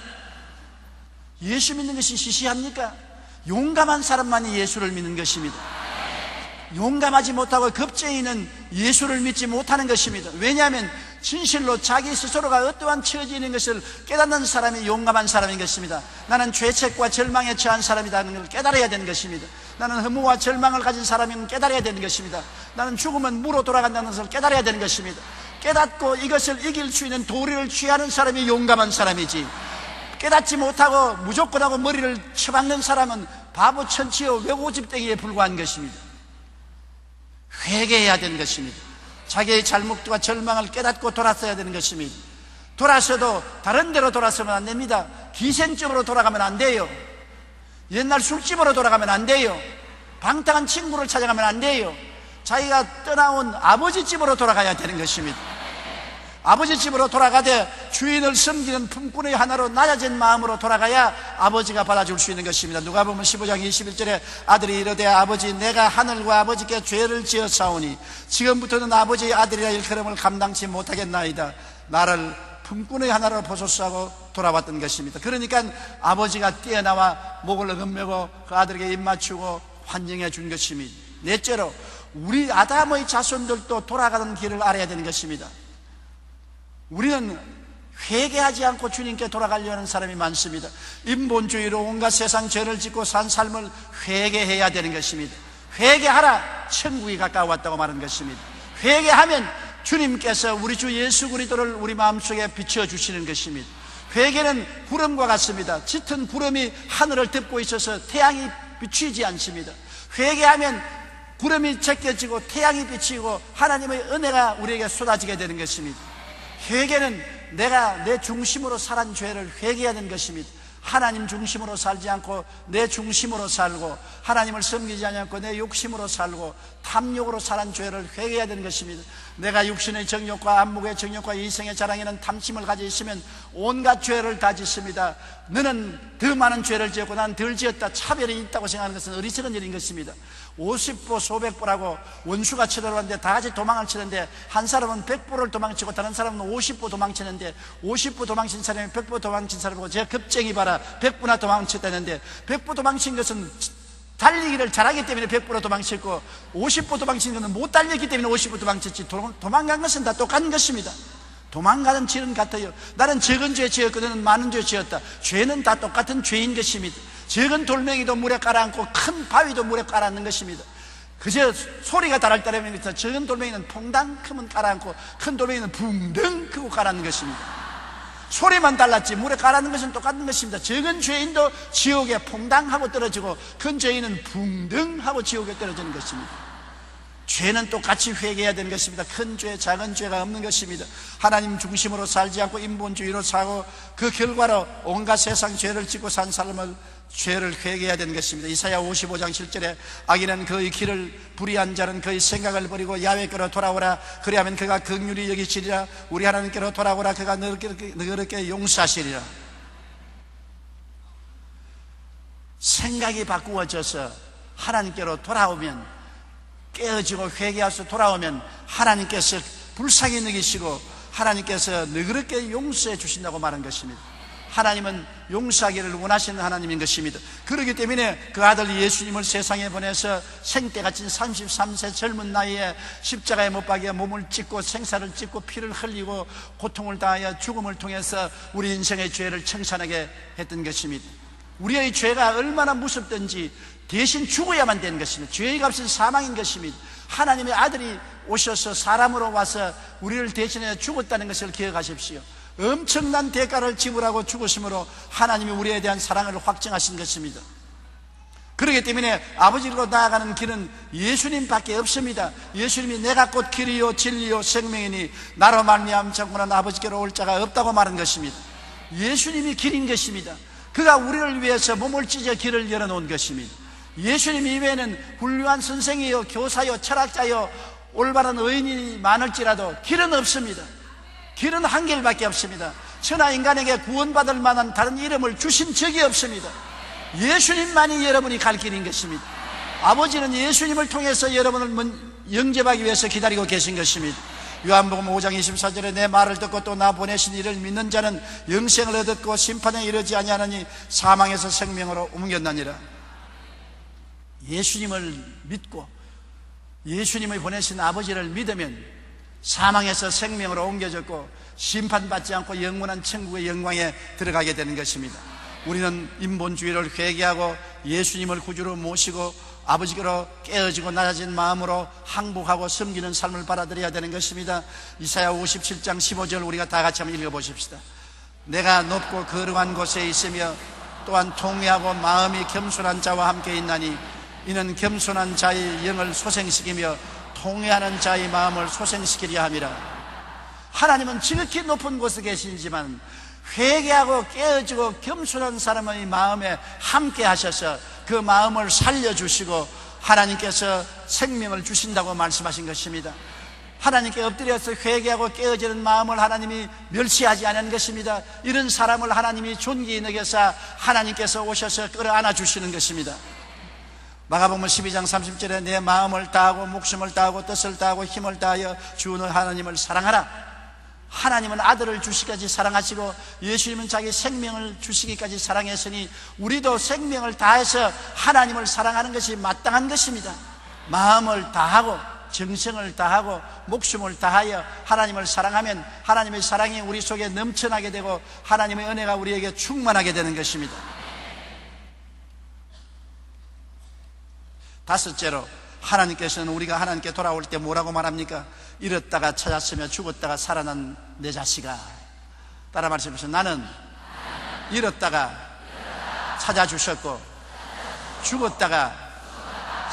예수 믿는 것이 시시합니까? 용감한 사람만이 예수를 믿는 것입니다. 용감하지 못하고 겁쟁이는 예수를 믿지 못하는 것입니다. 왜냐하면 진실로 자기 스스로가 어떠한 처지에 있는 것을 깨닫는 사람이 용감한 사람인 것입니다. 나는 죄책과 절망에 처한 사람이라는 걸 깨달아야 되는 것입니다. 나는 허무와 절망을 가진 사람인 깨달아야 되는 것입니다. 나는 죽으면 무로 돌아간다는 것을 깨달아야 되는 것입니다. 깨닫고 이것을 이길 수 있는 도리를 취하는 사람이 용감한 사람이지, 깨닫지 못하고 무조건 하고 머리를 쳐박는 사람은 바보 천치요 외고집땡이에 불과한 것입니다. 회개해야 되는 것입니다. 자기의 잘못과 절망을 깨닫고 돌아서야 되는 것입니다. 돌아서도 다른 데로 돌아서면 안 됩니다. 기생집으로 돌아가면 안 돼요. 옛날 술집으로 돌아가면 안 돼요. 방탕한 친구를 찾아가면 안 돼요. 자기가 떠나온 아버지 집으로 돌아가야 되는 것입니다. 아버지 집으로 돌아가되 주인을 섬기는 품꾼의 하나로 낮아진 마음으로 돌아가야 아버지가 받아줄 수 있는 것입니다. 누가복음 15장 21절에 아들이 이르되 아버지 내가 하늘과 아버지께 죄를 지었사오니 지금부터는 아버지의 아들이라 일컬음을 감당치 못하겠나이다. 나를 품꾼의 하나로 보소서 하고 돌아왔던 것입니다. 그러니까 아버지가 뛰어나와 목을 어금매고 그 아들에게 입 맞추고 환영해 준 것입니다. 넷째로 우리 아담의 자손들도 돌아가는 길을 알아야 되는 것입니다. 우리는 회개하지 않고 주님께 돌아가려는 하는 사람이 많습니다. 인본주의로 온갖 세상 죄를 짓고 산 삶을 회개해야 되는 것입니다. 회개하라, 천국이 가까워왔다고 말하는 것입니다. 회개하면 주님께서 우리 주 예수 그리스도를 우리 마음속에 비춰주시는 것입니다. 회개는 구름과 같습니다. 짙은 구름이 하늘을 덮고 있어서 태양이 비치지 않습니다. 회개하면 구름이 제껴지고 태양이 비치고 하나님의 은혜가 우리에게 쏟아지게 되는 것입니다. 회개는 내가 내 중심으로 살한 죄를 회개해야 되는 것입니다. 하나님 중심으로 살지 않고 내 중심으로 살고 하나님을 섬기지 않고 내 욕심으로 살고 탐욕으로 살한 죄를 회개해야 되는 것입니다. 내가 육신의 정욕과 안목의 정욕과 이생의 자랑에는 탐심을 가지고 있으면 온갖 죄를 다 짓습니다. 너는 더 많은 죄를 지었고 나는 덜 지었다, 차별이 있다고 생각하는 것은 어리석은 일인 것입니다. 50보 소백보라고 원수가 쳐들어왔는데 다 같이 도망을 치는데 한 사람은 100보를 도망치고 다른 사람은 50보 도망치는데 50보 도망친 사람이 100보 도망친 사람이고 제가 겁쟁이 봐라 100보나 도망쳤다는데 100보 도망친 것은 달리기를 잘하기 때문에 100보로 도망쳤고 50보 도망친 것은 못 달렸기 때문에 50보 도망쳤지 도망간 것은 다 똑같은 것입니다. 도망가는 죄는 같아요. 나는 적은 죄 지었거든 많은 죄 지었다. 죄는 다 똑같은 죄인 것입니다. 적은 돌멩이도 물에 깔아앉고 큰 바위도 물에 깔아앉는 것입니다. 그저 소리가 다를 때라면 적은 돌멩이는 퐁당 크면 깔아앉고 큰 돌멩이는 붕덩 크고 깔아앉는 것입니다. 소리만 달랐지 물에 깔아앉는 것은 똑같은 것입니다. 적은 죄인도 지옥에 퐁당하고 떨어지고 큰 죄인은 붕덩 하고 지옥에 떨어지는 것입니다. 죄는 똑같이 회개해야 되는 것입니다. 큰 죄, 작은 죄가 없는 것입니다. 하나님 중심으로 살지 않고 인본주의로 살고 그 결과로 온갖 세상 죄를 짓고 산 삶을 죄를 회개해야 되는 것입니다. 이사야 55장 7절에 악인은 그의 길을 불의한 자는 그의 생각을 버리고 야훼께로 돌아오라. 그리하면 그가 긍휼히 여기시리라. 우리 하나님께로 돌아오라. 그가 너그럽게 용서하시리라. 생각이 바꾸어져서 하나님께로 돌아오면 깨어지고 회개해서 돌아오면 하나님께서 불쌍히 여기시고 하나님께서 너그럽게 용서해 주신다고 말한 것입니다. 하나님은 용서하기를 원하시는 하나님인 것입니다. 그렇기 때문에 그 아들 예수님을 세상에 보내서 생때 갇힌 33세 젊은 나이에 십자가에 못 박여 몸을 찢고 생사를 찢고 피를 흘리고 고통을 당하여 죽음을 통해서 우리 인생의 죄를 청산하게 했던 것입니다. 우리의 죄가 얼마나 무섭든지 대신 죽어야만 되는 것입니다. 죄의 값은 사망인 것입니다. 하나님의 아들이 오셔서 사람으로 와서 우리를 대신해 죽었다는 것을 기억하십시오. 엄청난 대가를 지불하고 죽으심으로 하나님이 우리에 대한 사랑을 확증하신 것입니다. 그렇기 때문에 아버지로 나아가는 길은 예수님밖에 없습니다. 예수님이 내가 곧 길이요 진리요 생명이니 나로 말미암아 정말 아버지께로 올 자가 없다고 말한 것입니다. 예수님이 길인 것입니다. 그가 우리를 위해서 몸을 찢어 길을 열어놓은 것입니다. 예수님 이외에는 훌륭한 선생이요 교사요 철학자요 올바른 의인이 많을지라도 길은 없습니다. 길은 한 길밖에 없습니다. 천하 인간에게 구원받을 만한 다른 이름을 주신 적이 없습니다. 예수님만이 여러분이 갈 길인 것입니다. 아버지는 예수님을 통해서 여러분을 영접하기 위해서 기다리고 계신 것입니다. 요한복음 5장 24절에 내 말을 듣고 또 나 보내신 이를 믿는 자는 영생을 얻었고 심판에 이르지 아니하느니 사망에서 생명으로 옮겼나니라. 예수님을 믿고 예수님을 보내신 아버지를 믿으면 사망에서 생명으로 옮겨졌고 심판받지 않고 영원한 천국의 영광에 들어가게 되는 것입니다. 우리는 인본주의를 회개하고 예수님을 구주로 모시고 아버지께로 깨어지고 낮아진 마음으로 항복하고 섬기는 삶을 받아들여야 되는 것입니다. 이사야 57장 15절 우리가 다 같이 한번 읽어보십시다. 내가 높고 거룩한 곳에 있으며 또한 통회하고 마음이 겸손한 자와 함께 있나니 이는 겸손한 자의 영을 소생시키며 통회하는 자의 마음을 소생시키려 함이라. 하나님은 지극히 높은 곳에 계시지만 회개하고 깨어지고 겸손한 사람의 마음에 함께 하셔서 그 마음을 살려주시고 하나님께서 생명을 주신다고 말씀하신 것입니다. 하나님께 엎드려서 회개하고 깨어지는 마음을 하나님이 멸시하지 않은 것입니다. 이런 사람을 하나님이 존귀히 여겨서 하나님께서 오셔서 끌어안아 주시는 것입니다. 마가복음 12장 30절에 내 마음을 다하고 목숨을 다하고 뜻을 다하고 힘을 다하여 주 너희 하나님을 사랑하라. 하나님은 아들을 주시기까지 사랑하시고 예수님은 자기 생명을 주시기까지 사랑했으니 우리도 생명을 다해서 하나님을 사랑하는 것이 마땅한 것입니다. 마음을 다하고 정성을 다하고 목숨을 다하여 하나님을 사랑하면 하나님의 사랑이 우리 속에 넘쳐나게 되고 하나님의 은혜가 우리에게 충만하게 되는 것입니다. 다섯째로, 하나님께서는 우리가 하나님께 돌아올 때 뭐라고 말합니까? 잃었다가 찾았으며 죽었다가 살아난 내 자식아. 따라 말씀하세요. 나는 잃었다가 찾아주셨고 죽었다가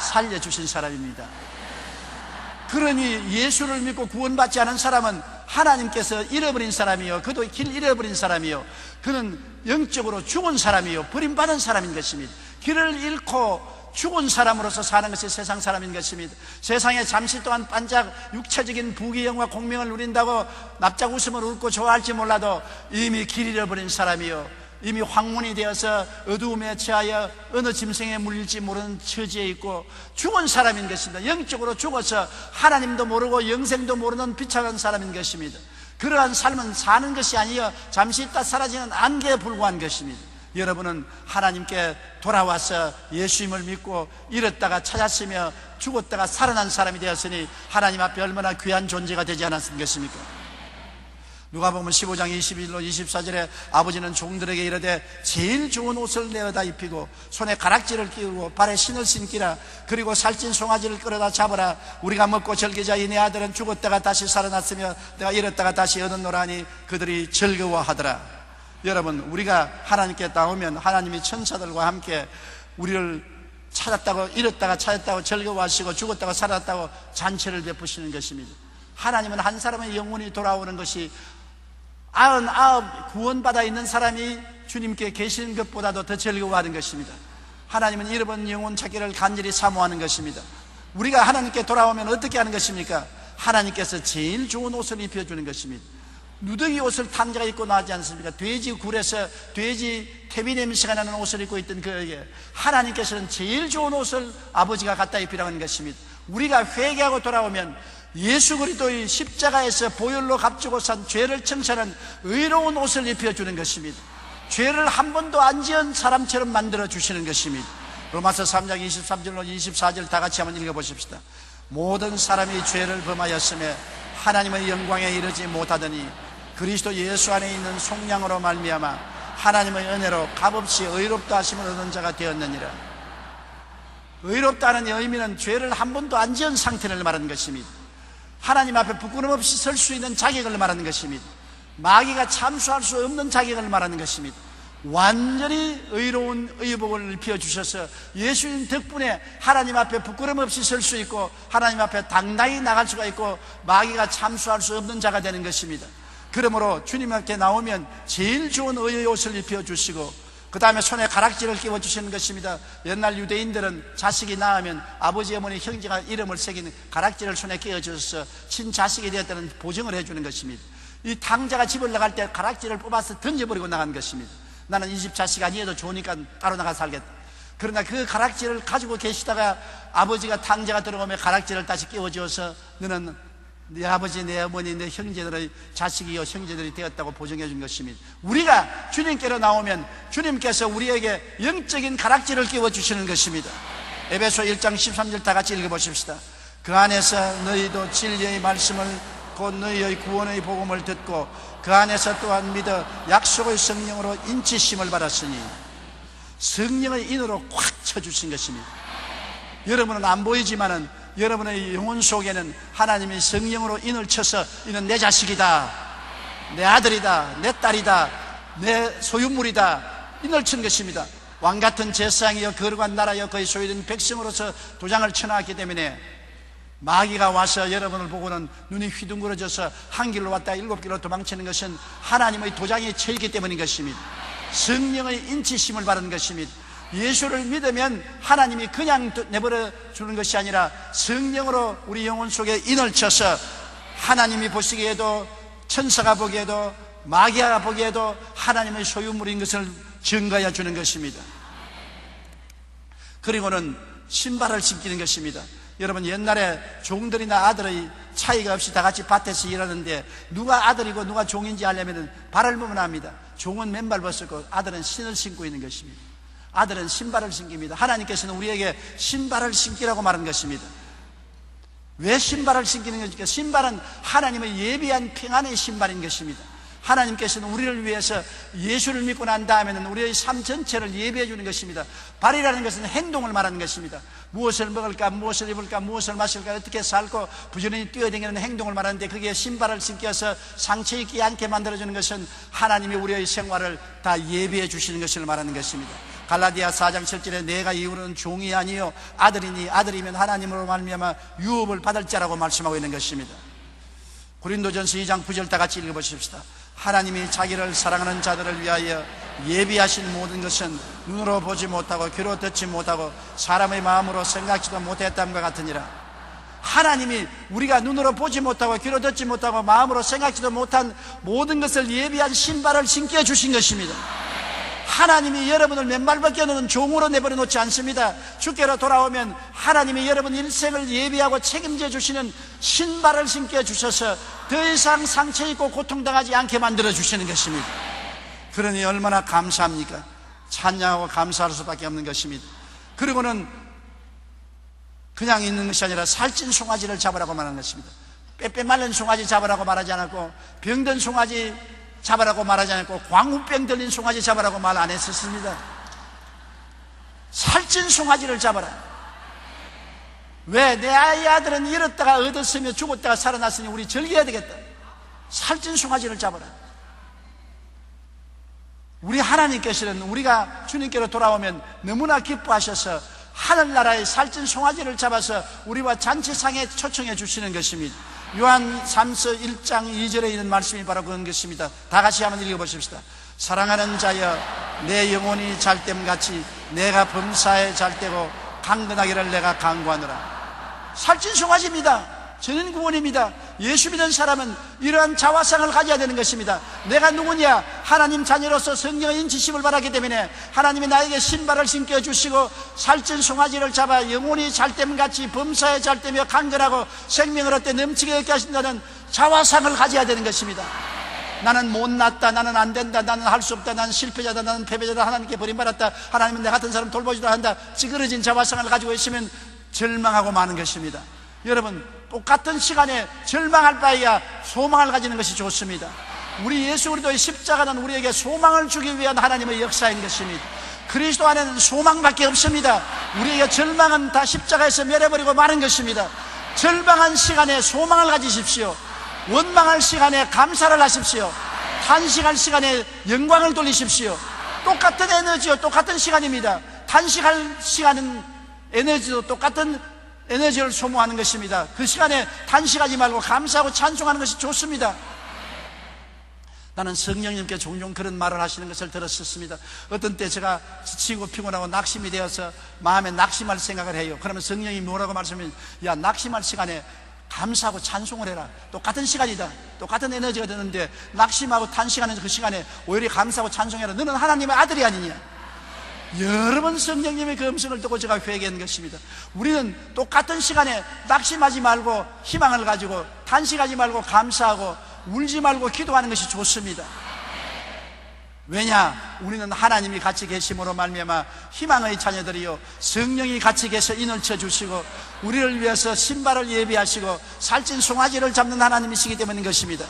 살려주신 사람입니다. 그러니 예수를 믿고 구원받지 않은 사람은 하나님께서 잃어버린 사람이요, 그도 길 잃어버린 사람이요, 그는 영적으로 죽은 사람이요, 버림받은 사람인 것입니다. 길을 잃고 죽은 사람으로서 사는 것이 세상 사람인 것입니다. 세상에 잠시 동안 반짝 육체적인 부귀영화 공명을 누린다고 납작 웃음을 웃고 좋아할지 몰라도 이미 길 잃어버린 사람이요, 이미 황혼이 되어서 어두움에 처하여 어느 짐승에 물릴지 모르는 처지에 있고 죽은 사람인 것입니다. 영적으로 죽어서 하나님도 모르고 영생도 모르는 비참한 사람인 것입니다. 그러한 삶은 사는 것이 아니여 잠시 있다 사라지는 안개에 불과한 것입니다. 여러분은 하나님께 돌아와서 예수님을 믿고 잃었다가 찾았으며 죽었다가 살아난 사람이 되었으니 하나님 앞에 얼마나 귀한 존재가 되지 않았겠습니까? 누가복음 15장 21로 24절에 아버지는 종들에게 이르되 제일 좋은 옷을 내어다 입히고 손에 가락지를 끼우고 발에 신을 신기라. 그리고 살찐 송아지를 끌어다 잡으라. 우리가 먹고 즐기자. 이 내 아들은 죽었다가 다시 살아났으며 내가 잃었다가 다시 얻었노라 하니 그들이 즐거워하더라. 여러분, 우리가 하나님께 나오면 하나님이 천사들과 함께 우리를 찾았다고, 잃었다가 찾았다고 즐거워하시고 죽었다가 살았다고 잔치를 베푸시는 것입니다. 하나님은 한 사람의 영혼이 돌아오는 것이 99 구원받아 있는 사람이 주님께 계시는 것보다도 더 즐거워하는 것입니다. 하나님은 잃어버린 영혼 찾기를 간절히 사모하는 것입니다. 우리가 하나님께 돌아오면 어떻게 하는 것입니까? 하나님께서 제일 좋은 옷을 입혀주는 것입니다. 누더기 옷을 탕자가 입고 나지 않습니까? 돼지 굴에서 돼지 태비 냄새가 나는 옷을 입고 있던 그에게 하나님께서는 제일 좋은 옷을 아버지가 갖다 입히라는 것입니다. 우리가 회개하고 돌아오면 예수 그리스도의 십자가에서 보혈로 값주고 산 죄를 청산한 의로운 옷을 입혀주는 것입니다. 죄를 한 번도 안 지은 사람처럼 만들어 주시는 것입니다. 로마서 3장 23절로 24절 다 같이 한번 읽어보십시다. 모든 사람이 죄를 범하였으며 하나님의 영광에 이르지 못하더니 그리스도 예수 안에 있는 속량으로 말미암아 하나님의 은혜로 값없이 의롭다 하심을 얻은 자가 되었느니라. 의롭다는 의미는 죄를 한 번도 안 지은 상태를 말하는 것입니다. 하나님 앞에 부끄럼 없이 설 수 있는 자격을 말하는 것입니다. 마귀가 참수할 수 없는 자격을 말하는 것입니다. 완전히 의로운 의복을 입혀주셔서 예수님 덕분에 하나님 앞에 부끄럼 없이 설 수 있고 하나님 앞에 당당히 나갈 수가 있고 마귀가 참수할 수 없는 자가 되는 것입니다. 그러므로 주님 앞에 나오면 제일 좋은 의의 옷을 입혀주시고 그 다음에 손에 가락지를 끼워주시는 것입니다. 옛날 유대인들은 자식이 낳으면 아버지, 어머니, 형제가 이름을 새기는 가락지를 손에 끼워주셔서 친자식이 되었다는 보증을 해주는 것입니다. 이 탕자가 집을 나갈 때 가락지를 뽑아서 던져버리고 나간 것입니다. 나는 이 집 자식 아니어도 좋으니까 따로 나가 살겠다. 그러나 그 가락지를 가지고 계시다가 아버지가 탕자가 들어오면 가락지를 다시 끼워주어서 너는 내 아버지, 내 어머니, 내 형제들의 자식이요 형제들이 되었다고 보증해 준 것입니다. 우리가 주님께로 나오면 주님께서 우리에게 영적인 가락지를 끼워주시는 것입니다. 에베소 1장 13절 다 같이 읽어보십시다. 그 안에서 너희도 진리의 말씀을 곧 너희의 구원의 복음을 듣고 그 안에서 또한 믿어 약속의 성령으로 인치심을 받았으니 성령의 인으로 꽉 쳐주신 것입니다. 여러분은 안 보이지만은 여러분의 영혼 속에는 하나님이 성령으로 인을 쳐서 이는 내 자식이다, 내 아들이다, 내 딸이다, 내 소유물이다 인을 친 것입니다. 왕같은 제사장이여 거룩한 나라여 그의 소유된 백성으로서 도장을 쳐놨기 때문에 마귀가 와서 여러분을 보고는 눈이 휘둥그러져서 한 길로 왔다가 7길로 도망치는 것은 하나님의 도장에 쳐있기 때문인 것입니다. 성령의 인치심을 받은 것입니다. 예수를 믿으면 하나님이 그냥 내버려 주는 것이 아니라 성령으로 우리 영혼 속에 인을 쳐서 하나님이 보시기에도, 천사가 보기에도, 마귀가 보기에도 하나님의 소유물인 것을 증거해 주는 것입니다. 그리고는 신발을 신기는 것입니다. 여러분, 옛날에 종들이나 아들의 차이가 없이 다 같이 밭에서 일하는데 누가 아들이고 누가 종인지 알려면 발을 보면 압니다. 종은 맨발 벗고 아들은 신을 신고 있는 것입니다. 아들은 신발을 신깁니다. 하나님께서는 우리에게 신발을 신기라고 말한 것입니다. 왜 신발을 신기는 것입니까? 신발은 하나님의 예비한 평안의 신발인 것입니다. 하나님께서는 우리를 위해서 예수를 믿고 난 다음에는 우리의 삶 전체를 예비해 주는 것입니다. 발이라는 것은 행동을 말하는 것입니다. 무엇을 먹을까, 무엇을 입을까, 무엇을 마실까, 어떻게 살고 부지런히 뛰어다니는 행동을 말하는데, 그게 신발을 신겨서 상처 있지 않게 만들어주는 것은 하나님이 우리의 생활을 다 예비해 주시는 것을 말하는 것입니다. 갈라디아 4장 7절에 내가 이후로는 종이 아니요 아들이니 아들이면 하나님으로 말미암아 유업을 받을 자라고 말씀하고 있는 것입니다. 고린도전서 2장 9절 다 같이 읽어보십시다. 하나님이 자기를 사랑하는 자들을 위하여 예비하신 모든 것은 눈으로 보지 못하고 귀로 듣지 못하고 사람의 마음으로 생각지도 못했다함과 같으니라. 하나님이 우리가 눈으로 보지 못하고 귀로 듣지 못하고 마음으로 생각지도 못한 모든 것을 예비한 신발을 신겨 주신 것입니다. 하나님이 여러분을 맨발 벗겨놓은 종으로 내버려 놓지 않습니다. 주께로 돌아오면 하나님이 여러분 일생을 예비하고 책임져 주시는 신발을 신겨 주셔서 더 이상 상처 있고 고통당하지 않게 만들어 주시는 것입니다. 그러니 얼마나 감사합니까? 찬양하고 감사할 수밖에 없는 것입니다. 그리고는 그냥 있는 것이 아니라 살찐 송아지를 잡으라고 말하는 것입니다. 빼빼 말른 송아지 잡으라고 말하지 않았고, 병든 송아지 잡으라고 말하지 않았고, 광우병 들린 송아지 잡으라고 말 안 했었습니다. 살찐 송아지를 잡아라. 왜? 내 아들은 잃었다가 얻었으며 죽었다가 살아났으니 우리 즐겨야 되겠다. 살찐 송아지를 잡아라. 우리 하나님께서는 우리가 주님께로 돌아오면 너무나 기뻐하셔서 하늘나라의 살찐 송아지를 잡아서 우리와 잔치상에 초청해 주시는 것입니다. 요한 3서 1장 2절에 있는 말씀이 바로 그런 것입니다. 다 같이 한번 읽어보십시다. 사랑하는 자여, 내 영혼이 잘됨같이 내가 범사에 잘되고 강건하기를 내가 간구하노라. 살찐 송아지입니다. 저는 구원입니다. 예수 믿는 사람은 이러한 자화상을 가져야 되는 것입니다. 내가 누구냐? 하나님 자녀로서 성령의 인치심을 받았기 때문에 하나님이 나에게 신발을 신겨 주시고 살찐 송아지를 잡아 영혼이 잘됨같이 범사에 잘되며 강건하고 생명을 얻되 넘치게 얻게 하신다는 자화상을 가져야 되는 것입니다. 나는 못났다, 나는 안 된다, 나는 할 수 없다, 나는 실패자다, 나는 패배자다, 하나님께 버림받았다, 하나님은 내 같은 사람 돌보지도 한다, 찌그러진 자화상을 가지고 있으면 절망하고 마는 것입니다. 여러분, 똑같은 시간에 절망할 바에야 소망을 가지는 것이 좋습니다. 우리 예수 그리스도의 십자가는 우리에게 소망을 주기 위한 하나님의 역사인 것입니다. 그리스도 안에는 소망밖에 없습니다. 우리에게 절망은 다 십자가에서 멸해버리고 마는 것입니다. 절망한 시간에 소망을 가지십시오. 원망할 시간에 감사를 하십시오. 탄식할 시간에 영광을 돌리십시오. 똑같은 에너지요, 똑같은 시간입니다. 탄식할 시간은 에너지도 똑같은 에너지를 소모하는 것입니다. 그 시간에 탄식하지 말고 감사하고 찬송하는 것이 좋습니다. 나는 성령님께 종종 그런 말을 하시는 것을 들었었습니다. 어떤 때 제가 지치고 피곤하고 낙심이 되어서 마음에 낙심할 생각을 해요. 그러면 성령이 뭐라고 말씀하면, 야, 낙심할 시간에 감사하고 찬송을 해라. 똑같은 시간이다. 똑같은 에너지가 드는데 낙심하고 탄식하는 그 시간에 오히려 감사하고 찬송해라. 너는 하나님의 아들이 아니냐. 여러 번 성령님의 그 음성을 듣고 제가 회개한 것입니다. 우리는 똑같은 시간에 낙심하지 말고 희망을 가지고 탄식하지 말고 감사하고 울지 말고 기도하는 것이 좋습니다. 왜냐? 우리는 하나님이 같이 계심으로 말미암아 희망의 자녀들이요, 성령이 같이 계셔 인을 쳐주시고 우리를 위해서 신발을 예비하시고 살찐 송아지를 잡는 하나님이시기 때문인 것입니다.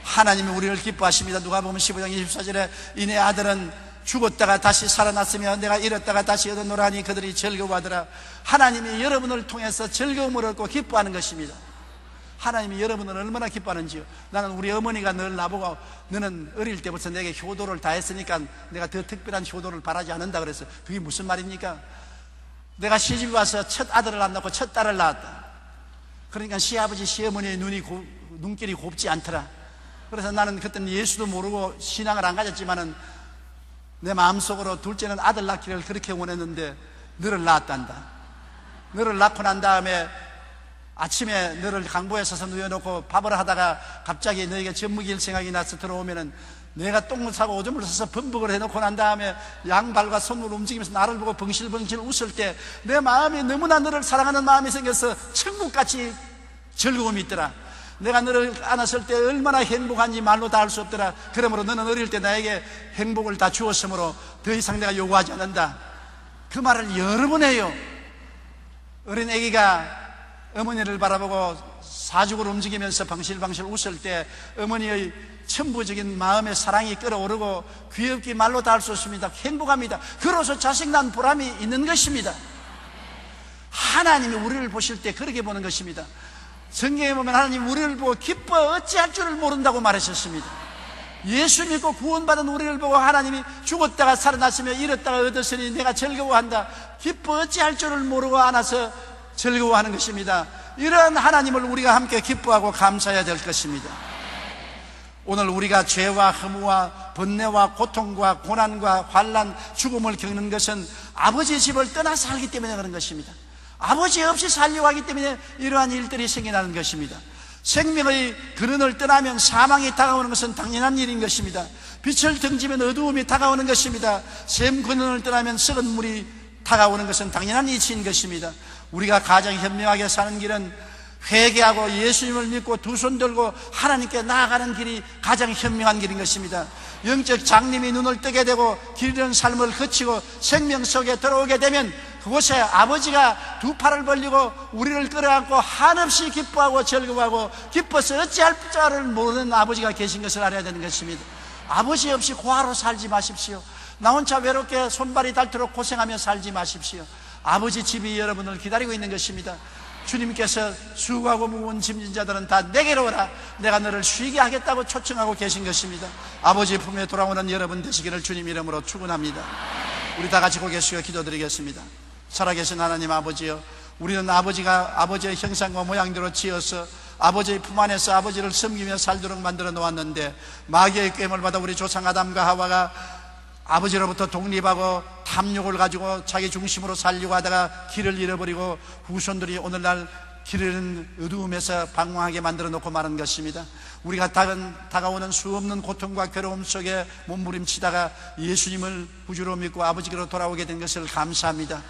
하나님이 우리를 기뻐하십니다. 누가복음 15장 24절에 이내 아들은 죽었다가 다시 살아났으며 내가 잃었다가 다시 얻었노라 하니 그들이 즐거워하더라. 하나님이 여러분을 통해서 즐거움을 얻고 기뻐하는 것입니다. 하나님이 여러분을 얼마나 기뻐하는지요. 나는 우리 어머니가 늘 나보고 너는 어릴 때부터 내게 효도를 다 했으니까 내가 더 특별한 효도를 바라지 않는다 그래서, 그게 무슨 말입니까? 내가 시집에 와서 첫 아들을 안 낳고 첫 딸을 낳았다. 그러니까 시아버지 시어머니의 눈길이 곱지 않더라. 그래서 나는 그때는 예수도 모르고 신앙을 안 가졌지만은 내 마음속으로 둘째는 아들 낳기를 그렇게 원했는데 너를 낳았단다. 너를 낳고 난 다음에 아침에 너를 강보에 서서 누워놓고 밥을 하다가 갑자기 너에게 젖 먹일 생각이 나서 들어오면은 내가 똥을 싸고 오줌을 싸서 범벅을 해놓고 난 다음에 양발과 손으로 움직이면서 나를 보고 벙실벙실 웃을 때 내 마음이 너무나 너를 사랑하는 마음이 생겨서 천국같이 즐거움이 있더라. 내가 너를 안았을 때 얼마나 행복한지 말로 다 할 수 없더라. 그러므로 너는 어릴 때 나에게 행복을 다 주었으므로 더 이상 내가 요구하지 않는다. 그 말을 여러 번 해요. 어린 아기가 어머니를 바라보고 사죽을 움직이면서 방실방실 웃을 때 어머니의 천부적인 마음의 사랑이 끓어오르고 귀엽게 말로 다 할 수 없습니다. 행복합니다. 그로서 자식 난 보람이 있는 것입니다. 하나님이 우리를 보실 때 그렇게 보는 것입니다. 성경에 보면 하나님 우리를 보고 기뻐 어찌할 줄을 모른다고 말하셨습니다. 예수 믿고 구원받은 우리를 보고 하나님이 죽었다가 살아났으며 잃었다가 얻었으니 내가 즐거워한다. 기뻐 어찌할 줄을 모르고 안아서 즐거워하는 것입니다. 이런 하나님을 우리가 함께 기뻐하고 감사해야 될 것입니다. 오늘 우리가 죄와 허무와 번뇌와 고통과 고난과 환난, 죽음을 겪는 것은 아버지의 집을 떠나 살기 때문에 그런 것입니다. 아버지 없이 살려고 하기 때문에 이러한 일들이 생겨나는 것입니다. 생명의 근원을 떠나면 사망이 다가오는 것은 당연한 일인 것입니다. 빛을 등지면 어두움이 다가오는 것입니다. 샘 근원을 떠나면 썩은 물이 다가오는 것은 당연한 이치인 것입니다. 우리가 가장 현명하게 사는 길은 회개하고 예수님을 믿고 두 손 들고 하나님께 나아가는 길이 가장 현명한 길인 것입니다. 영적 장님이 눈을 뜨게 되고 길 잃은 삶을 거치고 생명 속에 들어오게 되면 그곳에 아버지가 두 팔을 벌리고 우리를 끌어안고 한없이 기뻐하고 즐거워하고 기뻐서 어찌할 줄을 모르는 아버지가 계신 것을 알아야 되는 것입니다. 아버지 없이 고아로 살지 마십시오. 나 혼자 외롭게 손발이 닳도록 고생하며 살지 마십시오. 아버지 집이 여러분을 기다리고 있는 것입니다. 주님께서 수고하고 무거운 짐진 자들은 다 내게로 오라. 내가 너를 쉬게 하겠다고 초청하고 계신 것입니다. 아버지 품에 돌아오는 여러분 되시기를 주님 이름으로 축원합니다. 우리 다 같이 고개 숙여 기도드리겠습니다. 살아계신 하나님 아버지여, 우리는 아버지가 아버지의 형상과 모양대로 지어서 아버지의 품 안에서 아버지를 섬기며 살도록 만들어 놓았는데 마귀의 꾀임을 받아 우리 조상 아담과 하와가 아버지로부터 독립하고 탐욕을 가지고 자기 중심으로 살려고 하다가 길을 잃어버리고 후손들이 오늘날 길을 잃은 어두움에서 방황하게 만들어 놓고 말한 것입니다. 우리가 다가오는 수없는 고통과 괴로움 속에 몸부림치다가 예수님을 구주로 믿고 아버지께로 돌아오게 된 것을 감사합니다.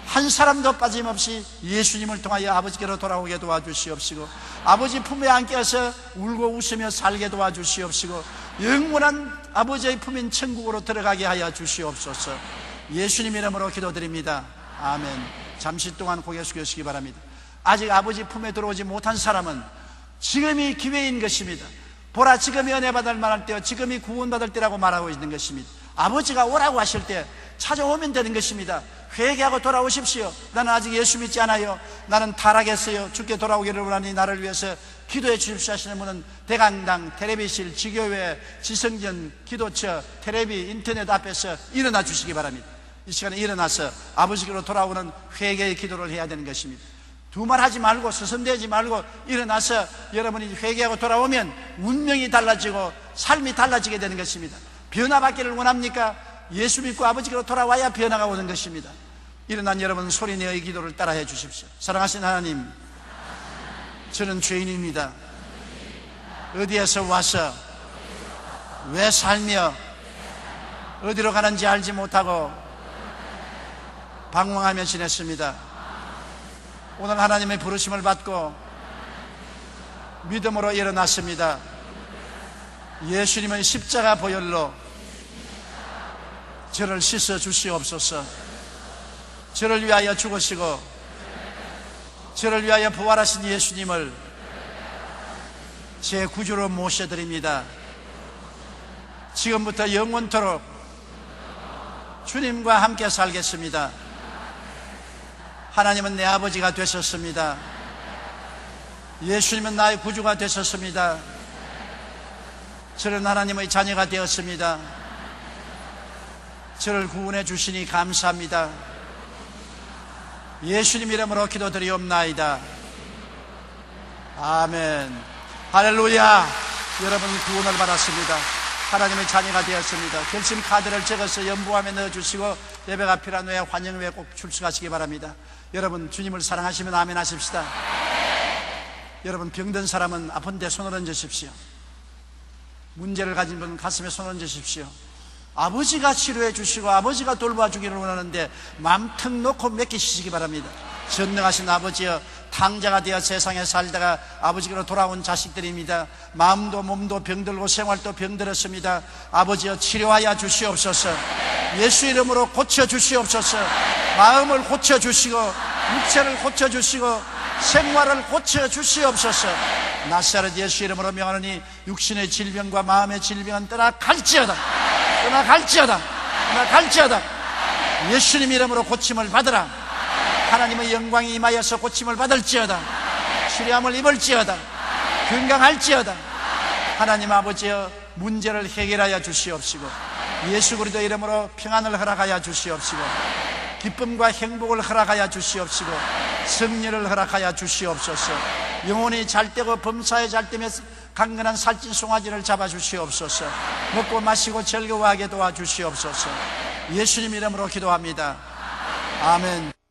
한 사람도 빠짐없이 예수님을 통하여 아버지께로 돌아오게 도와주시옵시고 아버지 품에 안겨서 울고 웃으며 살게 도와주시옵시고 영원한 아버지의 품인 천국으로 들어가게 하여 주시옵소서. 예수님 이름으로 기도드립니다. 아멘. 잠시 동안 고개 숙여시기 바랍니다. 아직 아버지 품에 들어오지 못한 사람은 지금이 기회인 것입니다. 보라, 지금이 은혜 받을 만할 때요, 지금이 구원받을 때라고 말하고 있는 것입니다. 아버지가 오라고 하실 때 찾아오면 되는 것입니다. 회개하고 돌아오십시오. 나는 아직 예수 믿지 않아요. 나는 타락했어요. 주께 돌아오기를 원하니 나를 위해서 기도해 주십시오 하시는 분은 대강당, 텔레비실, 지교회, 지성전, 기도처, 텔레비, 인터넷 앞에서 일어나 주시기 바랍니다. 이 시간에 일어나서 아버지께로 돌아오는 회개의 기도를 해야 되는 것입니다. 두말하지 말고 서슴대지 말고 일어나서 여러분이 회개하고 돌아오면 운명이 달라지고 삶이 달라지게 되는 것입니다. 변화받기를 원합니까? 예수 믿고 아버지께로 돌아와야 변화가 오는 것입니다. 일어난 여러분 소리내어 이 기도를 따라해 주십시오. 사랑하신 하나님, 저는 죄인입니다. 어디에서 와서 왜 살며 어디로 가는지 알지 못하고 방황하며 지냈습니다. 오늘 하나님의 부르심을 받고 믿음으로 일어났습니다. 예수님의 십자가 보혈로 저를 씻어 주시옵소서. 저를 위하여 죽으시고 저를 위하여 부활하신 예수님을 제 구주로 모셔드립니다. 지금부터 영원토록 주님과 함께 살겠습니다. 하나님은 내 아버지가 되셨습니다. 예수님은 나의 구주가 되셨습니다. 저는 하나님의 자녀가 되었습니다. 저를 구원해 주시니 감사합니다. 예수님 이름으로 기도드리옵나이다. 아멘. 할렐루야. 여러분 구원을 받았습니다. 하나님의 자녀가 되었습니다. 결심 카드를 적어서 연부함에 넣어주시고 예배가 필요한 후에 환영 후에 꼭 출석하시기 바랍니다. 여러분 주님을 사랑하시면 아멘 하십시다. 여러분 병든 사람은 아픈 데 손을 얹으십시오. 문제를 가진 분은 가슴에 손을 얹으십시오. 아버지가 치료해 주시고 아버지가 돌봐주기를 원하는데 맘턱 놓고 맡기시기 바랍니다. 전능하신 아버지여, 탕자가 되어 세상에 살다가 아버지께로 돌아온 자식들입니다. 마음도 몸도 병들고 생활도 병들었습니다. 아버지여, 치료하여 주시옵소서. 예수 이름으로 고쳐주시옵소서. 마음을 고쳐주시고 육체를 고쳐주시고 생활을 고쳐주시옵소서. 나사렛 예수 이름으로 명하노니 육신의 질병과 마음의 질병은 떠나갈지어다. 떠나갈지어다. 떠나갈지어다. 예수님 이름으로 고침을 받으라. 하나님의 영광이 임하여서 고침을 받을지어다. 치료함을 입을지어다. 건강할지어다. 하나님 아버지여, 문제를 해결하여 주시옵시고 예수 그리스도 이름으로 평안을 허락하여 주시옵시고 기쁨과 행복을 허락하여 주시옵시고 승리를 허락하여 주시옵소서. 영혼이 잘되고 범사에 잘되며 강건한 살찐 송아지를 잡아주시옵소서. 먹고 마시고 즐거워하게 도와주시옵소서. 예수님 이름으로 기도합니다. 아멘.